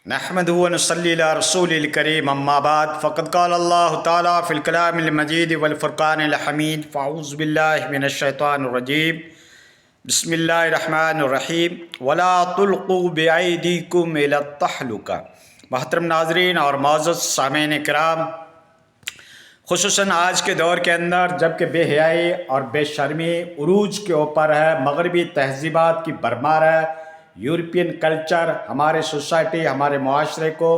نحمدہ و نصلی علی رسول الکریم اما بعد فقد قال اللہ تعالیٰ فی الکلام المجید والفرقان الحمید فاعوذ باللہ من الشیطان الرجیم بسم اللہ الرحمن الرحیم ولا تلقوا بایدیکم الی التہلکہ۔ محترم ناظرین اور معزز سامعین کرام، خصوصاً آج کے دور کے اندر جب کہ بے حیائی اور بے شرمی عروج کے اوپر ہے، مغربی تہذیبات کی بھرمار ہے، یورپین کلچر ہمارے سوسائٹی ہمارے معاشرے کو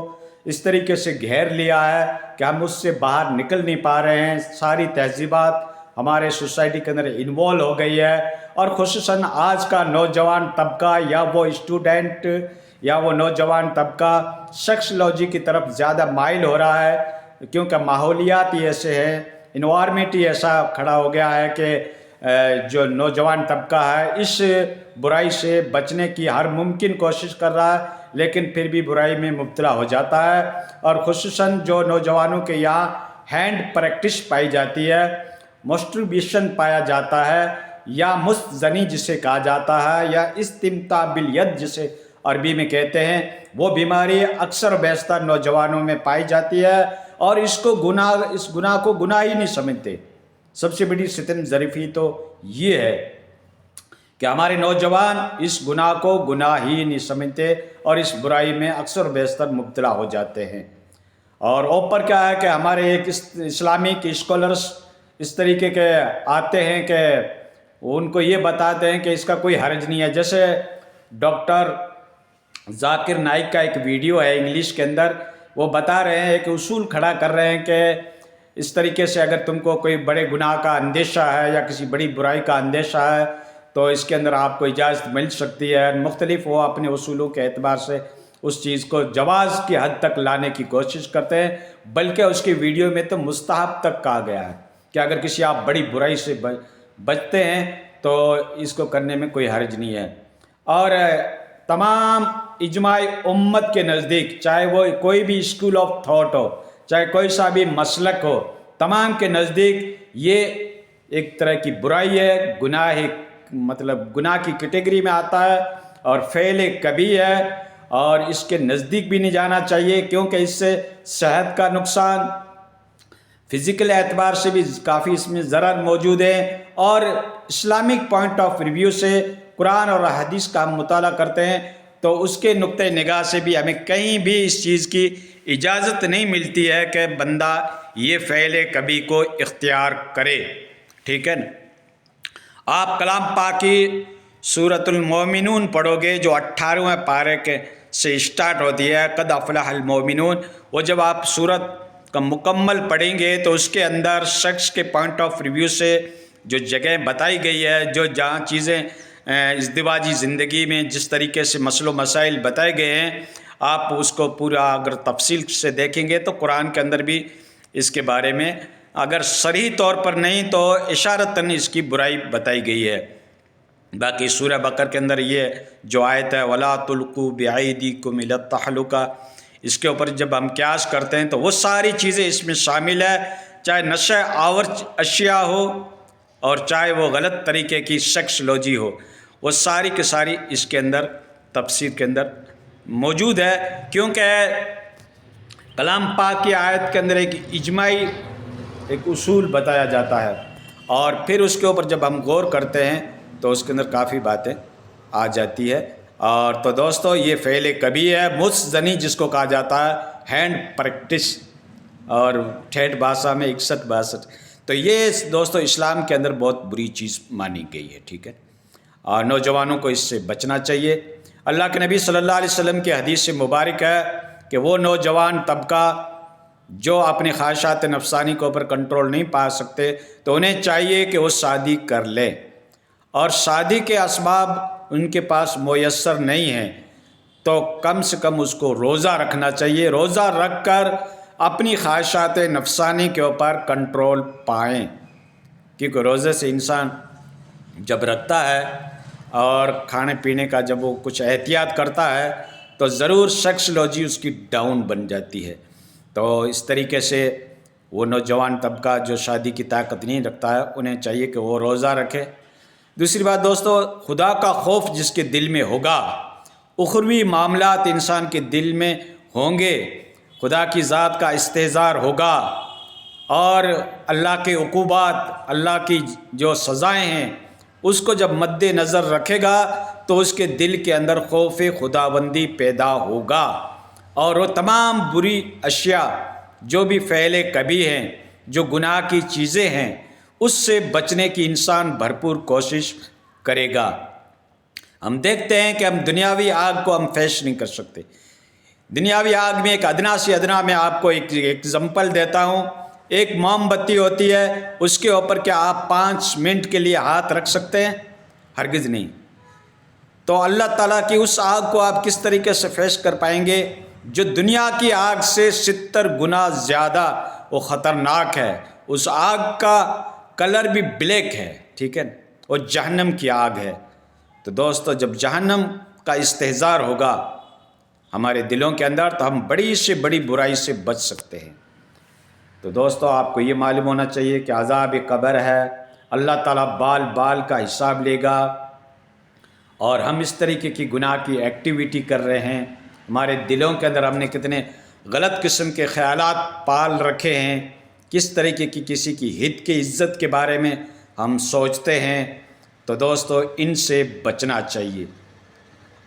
اس طریقے سے گھیر لیا ہے کہ ہم اس سے باہر نکل نہیں پا رہے ہیں۔ ساری تہذیبات ہمارے سوسائٹی کے اندر انوالو ہو گئی ہے، اور خصوصاً آج کا نوجوان طبقہ یا وہ اسٹوڈنٹ یا وہ نوجوان طبقہ سیکسولوجی کی طرف زیادہ مائل ہو رہا ہے، کیونکہ ماحولیات ہی ایسے ہیں، انوائرمنٹ ہی ایسا کھڑا ہو گیا ہے کہ جو نوجوان طبقہ ہے اس برائی سے بچنے کی ہر ممکن کوشش کر رہا ہے، لیکن پھر بھی برائی میں مبتلا ہو جاتا ہے۔ اور خصوصاً جو نوجوانوں کے یہاں ہینڈ پریکٹس پائی جاتی ہے، مسٹربیشن پایا جاتا ہے، یا مست زنی جسے کہا جاتا ہے، یا استمتاع بالید جسے عربی میں کہتے ہیں، وہ بیماری اکثر بیشتر نوجوانوں میں پائی جاتی ہے، اور اس گناہ کو گناہ ہی نہیں سمجھتے۔ سب سے بڑی ستم ظریفی تو یہ ہے کہ ہمارے نوجوان اس گناہ کو گناہ ہی نہیں سمجھتے اور اس برائی میں اکثر بیشتر مبتلا ہو جاتے ہیں۔ اور اوپر کیا ہے کہ ہمارے ایک اسلامک اسکالرس اس طریقے کے آتے ہیں کہ ان کو یہ بتاتے ہیں کہ اس کا کوئی حرج نہیں ہے۔ جیسے ڈاکٹر ذاکر نائک کا ایک ویڈیو ہے انگلش کے اندر، وہ بتا رہے ہیں، ایک اصول کھڑا کر رہے ہیں کہ اس طریقے سے اگر تم کو کوئی بڑے گناہ کا اندیشہ ہے یا کسی بڑی برائی کا اندیشہ ہے تو اس کے اندر آپ کو اجازت مل سکتی ہے۔ مختلف وہ اپنے اصولوں کے اعتبار سے اس چیز کو جواز کی حد تک لانے کی کوشش کرتے ہیں، بلکہ اس کی ویڈیو میں تو مستحب تک کہا گیا ہے کہ اگر کسی آپ بڑی برائی سے بچتے ہیں تو اس کو کرنے میں کوئی حرج نہیں ہے۔ اور تمام اجماع امت کے نزدیک، چاہے وہ کوئی بھی اسکول آف تھاٹ ہو، چاہے کوئی سا بھی مسلک ہو، تمام کے نزدیک یہ ایک طرح کی برائی ہے، گناہ کی کیٹیگری میں آتا ہے اور فعل کبیرہ ہے، اور اس کے نزدیک بھی نہیں جانا چاہیے، کیونکہ اس سے صحت کا نقصان، فزیکل اعتبار سے بھی کافی اس میں ضرر موجود ہے۔ اور اسلامک پوائنٹ آف ریویو سے قرآن اور حدیث کا ہم مطالعہ کرتے ہیں تو اس کے نقطہ نگاہ سے بھی ہمیں کہیں بھی اس چیز کی اجازت نہیں ملتی ہے کہ بندہ یہ فعل کبھی کو اختیار کرے، ٹھیک ہے نا۔ آپ کلام پاک کی سورۃ المومنون پڑھو گے جو 18ویں پارے کے سے اسٹارٹ ہوتی ہے، قد افلح المومنون، وہ جب آپ سورت کا مکمل پڑھیں گے تو اس کے اندر شخص کے پوائنٹ آف ریویو سے جو جگہ بتائی گئی ہے، جو جہاں چیزیں ازدواجی زندگی میں جس طریقے سے مسائل و مسائل بتائے گئے ہیں، آپ اس کو پورا اگر تفصیل سے دیکھیں گے تو قرآن کے اندر بھی اس کے بارے میں اگر صریح طور پر نہیں تو اشارتاً اس کی برائی بتائی گئی ہے۔ باقی سورہ بقرہ کے اندر یہ جو آیت ہے وَلَا تُلْقُوا بِأَيْدِيكُمْ إِلَى التَّهْلُكَةِ، اس کے اوپر جب ہم قیاس کرتے ہیں تو وہ ساری چیزیں اس میں شامل ہے، چاہے نشہ آور اشیاء ہو اور چاہے وہ غلط طریقے کی سیکسولوجی ہو، وہ ساری کی ساری اس کے اندر تفسیر کے اندر موجود ہے، کیونکہ کلام پاک کی آیت کے اندر ایک اجماعی ایک اصول بتایا جاتا ہے، اور پھر اس کے اوپر جب ہم غور کرتے ہیں تو اس کے اندر کافی باتیں آ جاتی ہے۔ اور تو دوستو یہ فعل کبیرہ ہے، مست زنی جس کو کہا جاتا ہے، ہینڈ پریکٹس، اور ٹھیٹھ بھاشا میں 61-62، تو یہ دوستو اسلام کے اندر بہت بری چیز مانی گئی ہے، ٹھیک ہے، اور نوجوانوں کو اس سے بچنا چاہیے۔ اللہ کے نبی صلی اللہ علیہ وسلم کی حدیث سے مبارک ہے کہ وہ نوجوان طبقہ جو اپنی خواہشات نفسانی کے اوپر کنٹرول نہیں پا سکتے تو انہیں چاہیے کہ وہ شادی کر لیں، اور شادی کے اسباب ان کے پاس میسر نہیں ہیں تو کم سے کم اس کو روزہ رکھنا چاہیے، روزہ رکھ کر اپنی خواہشات نفسانی کے اوپر کنٹرول پائیں، کیونکہ روزے سے انسان جب رکھتا ہے اور کھانے پینے کا جب وہ کچھ احتیاط کرتا ہے تو ضرور سیکسولوجی اس کی ڈاؤن بن جاتی ہے۔ تو اس طریقے سے وہ نوجوان طبقہ جو شادی کی طاقت نہیں رکھتا ہے انہیں چاہیے کہ وہ روزہ رکھے۔ دوسری بات دوستو، خدا کا خوف جس کے دل میں ہوگا، اخروی معاملات انسان کے دل میں ہوں گے، خدا کی ذات کا استحضار ہوگا، اور اللہ کے عقوبات، اللہ کی جو سزائیں ہیں اس کو جب مد نظر رکھے گا تو اس کے دل کے اندر خوف خداوندی پیدا ہوگا، اور وہ تمام بری اشیاء جو بھی فعل کبھی ہیں، جو گناہ کی چیزیں ہیں، اس سے بچنے کی انسان بھرپور کوشش کرے گا۔ ہم دیکھتے ہیں کہ ہم دنیاوی آگ کو ہم فیش نہیں کر سکتے۔ دنیاوی آگ میں ایک ادنا سے ادنا، میں آپ کو ایک ایگزامپل دیتا ہوں، ایک موم بتی ہوتی ہے، اس کے اوپر کیا آپ 5 منٹ کے لیے ہاتھ رکھ سکتے ہیں؟ ہرگز نہیں۔ تو اللہ تعالیٰ کی اس آگ کو آپ کس طریقے سے فیش کر پائیں گے جو دنیا کی آگ سے 70 گنا زیادہ وہ خطرناک ہے؟ اس آگ کا کلر بھی بلیک ہے، ٹھیک ہے، وہ جہنم کی آگ ہے۔ تو دوستو، جب جہنم کا استحضار ہوگا ہمارے دلوں کے اندر تو ہم بڑی سے بڑی برائی سے بچ سکتے ہیں۔ تو دوستو، آپ کو یہ معلوم ہونا چاہیے کہ عذاب قبر ہے، اللہ تعالیٰ بال بال کا حساب لے گا، اور ہم اس طریقے کی گناہ کی ایکٹیویٹی کر رہے ہیں، ہمارے دلوں کے اندر ہم نے کتنے غلط قسم کے خیالات پال رکھے ہیں، کس طریقے کی کسی کی ہت کی عزت کے بارے میں ہم سوچتے ہیں۔ تو دوستو، ان سے بچنا چاہیے،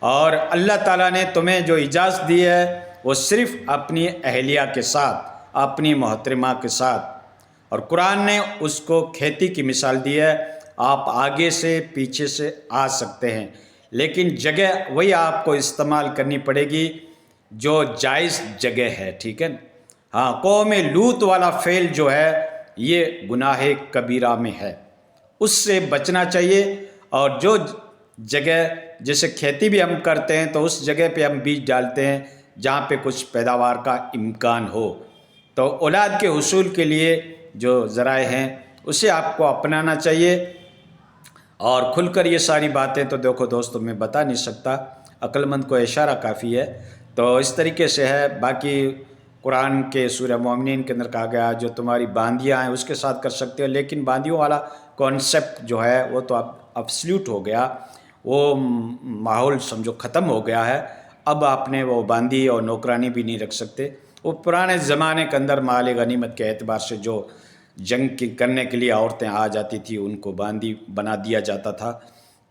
اور اللہ تعالیٰ نے تمہیں جو اجازت دی ہے وہ صرف اپنی اہلیہ کے ساتھ، اپنی محترمہ کے ساتھ، اور قرآن نے اس کو کھیتی کی مثال دی ہے، آپ آگے سے پیچھے سے آ سکتے ہیں، لیکن جگہ وہی آپ کو استعمال کرنی پڑے گی جو جائز جگہ ہے، ٹھیک ہے۔ ہاں، قوم لوط والا فعل جو ہے یہ گناہ کبیرہ میں ہے، اس سے بچنا چاہیے، اور جو جگہ جیسے کھیتی بھی ہم کرتے ہیں تو اس جگہ پہ ہم بیج ڈالتے ہیں جہاں پہ کچھ پیداوار کا امکان ہو۔ تو اولاد کے حصول کے لیے جو ذرائع ہیں اسے آپ کو اپنانا چاہیے، اور کھل کر یہ ساری باتیں تو دیکھو دوستو میں بتا نہیں سکتا، عقل مند کو اشارہ کافی ہے۔ تو اس طریقے سے ہے، باقی قرآن کے سورہ مومنین کے اندر کہا گیا جو تمہاری باندیاں ہیں اس کے ساتھ کر سکتے ہو، لیکن باندیوں والا کانسیپٹ جو ہے وہ تو اب ابسلیوٹ ہو گیا، وہ ماحول سمجھو ختم ہو گیا ہے، اب آپ نے وہ باندی اور نوکرانی بھی نہیں رکھ سکتے۔ وہ پرانے زمانے کے اندر مال غنیمت کے اعتبار سے جو جنگ کرنے کے لیے عورتیں آ جاتی تھی ان کو باندی بنا دیا جاتا تھا،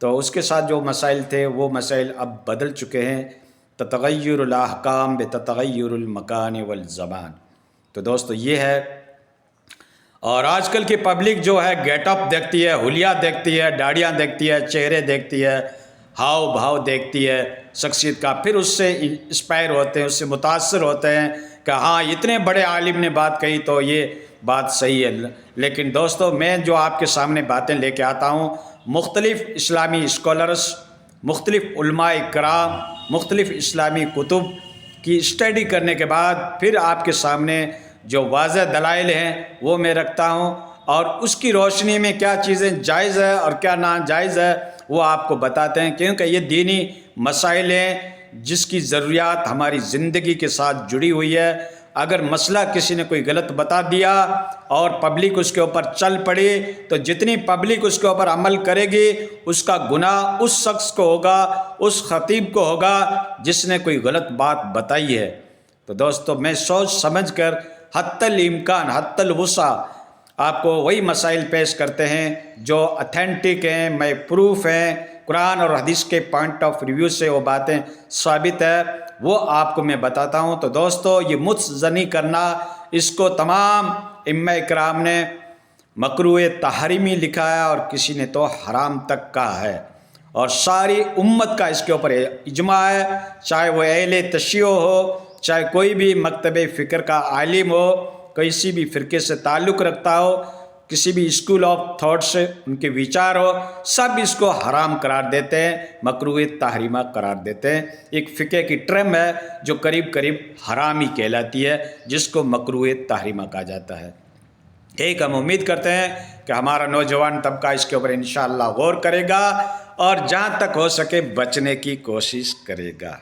تو اس کے ساتھ جو مسائل تھے وہ مسائل اب بدل چکے ہیں، تتغیر الاحکام بتتغیر المکان والزمان۔ تو دوستو یہ ہے، اور آج کل کی پبلک جو ہے گیٹ اپ دیکھتی ہے، حلیہ دیکھتی ہے، داڑیاں دیکھتی ہے، چہرے دیکھتی ہے، ہاؤ بھاؤ دیکھتی ہے شخصیت کا، پھر اس سے انسپائر ہوتے ہیں، اس سے متاثر ہوتے ہیں کہ ہاں اتنے بڑے عالم نے بات کہی تو یہ بات صحیح ہے۔ لیکن دوستو، میں جو آپ کے سامنے باتیں لے کے آتا ہوں، مختلف اسلامی اسکالرس، مختلف علماء کرام، مختلف اسلامی کتب کی اسٹڈی کرنے کے بعد پھر آپ کے سامنے جو واضح دلائل ہیں وہ میں رکھتا ہوں، اور اس کی روشنی میں کیا چیزیں جائز ہے اور کیا ناجائز ہے وہ آپ کو بتاتے ہیں، کیونکہ یہ دینی مسائل ہیں جس کی ضروریات ہماری زندگی کے ساتھ جڑی ہوئی ہے۔ اگر مسئلہ کسی نے کوئی غلط بتا دیا اور پبلک اس کے اوپر چل پڑی تو جتنی پبلک اس کے اوپر عمل کرے گی اس کا گناہ اس شخص کو ہوگا، اس خطیب کو ہوگا جس نے کوئی غلط بات بتائی ہے۔ تو دوستو، میں سوچ سمجھ کر حتی الامکان، حتی الوسع آپ کو وہی مسائل پیش کرتے ہیں جو اتھینٹک ہیں، میں پروف ہیں، قرآن اور حدیث کے پوائنٹ آف ریویو سے وہ باتیں ثابت ہے، وہ آپ کو میں بتاتا ہوں۔ تو دوستو، یہ متزنی کرنا، اس کو تمام ائمہ کرام نے مکروہ تحریمی لکھا ہے، اور کسی نے تو حرام تک کہا ہے، اور ساری امت کا اس کے اوپر اجماع ہے، چاہے وہ اہل تشیع ہو، چاہے کوئی بھی مکتب فکر کا عالم ہو، کسی بھی فرقے سے تعلق رکھتا ہو، کسی بھی اسکول آف تھاٹ سے ان کے ویچار ہو، سب اس کو حرام قرار دیتے ہیں، مکروہ تحریمہ قرار دیتے ہیں۔ ایک فقہ کی ٹرم ہے جو قریب قریب حرامی کہلاتی ہے، جس کو مکروہ تحریمہ کہا جاتا ہے۔ ٹھیک، ہم امید کرتے ہیں کہ ہمارا نوجوان طبقہ اس کے اوپر انشاءاللہ غور کرے گا، اور جہاں تک ہو سکے بچنے کی کوشش کرے گا۔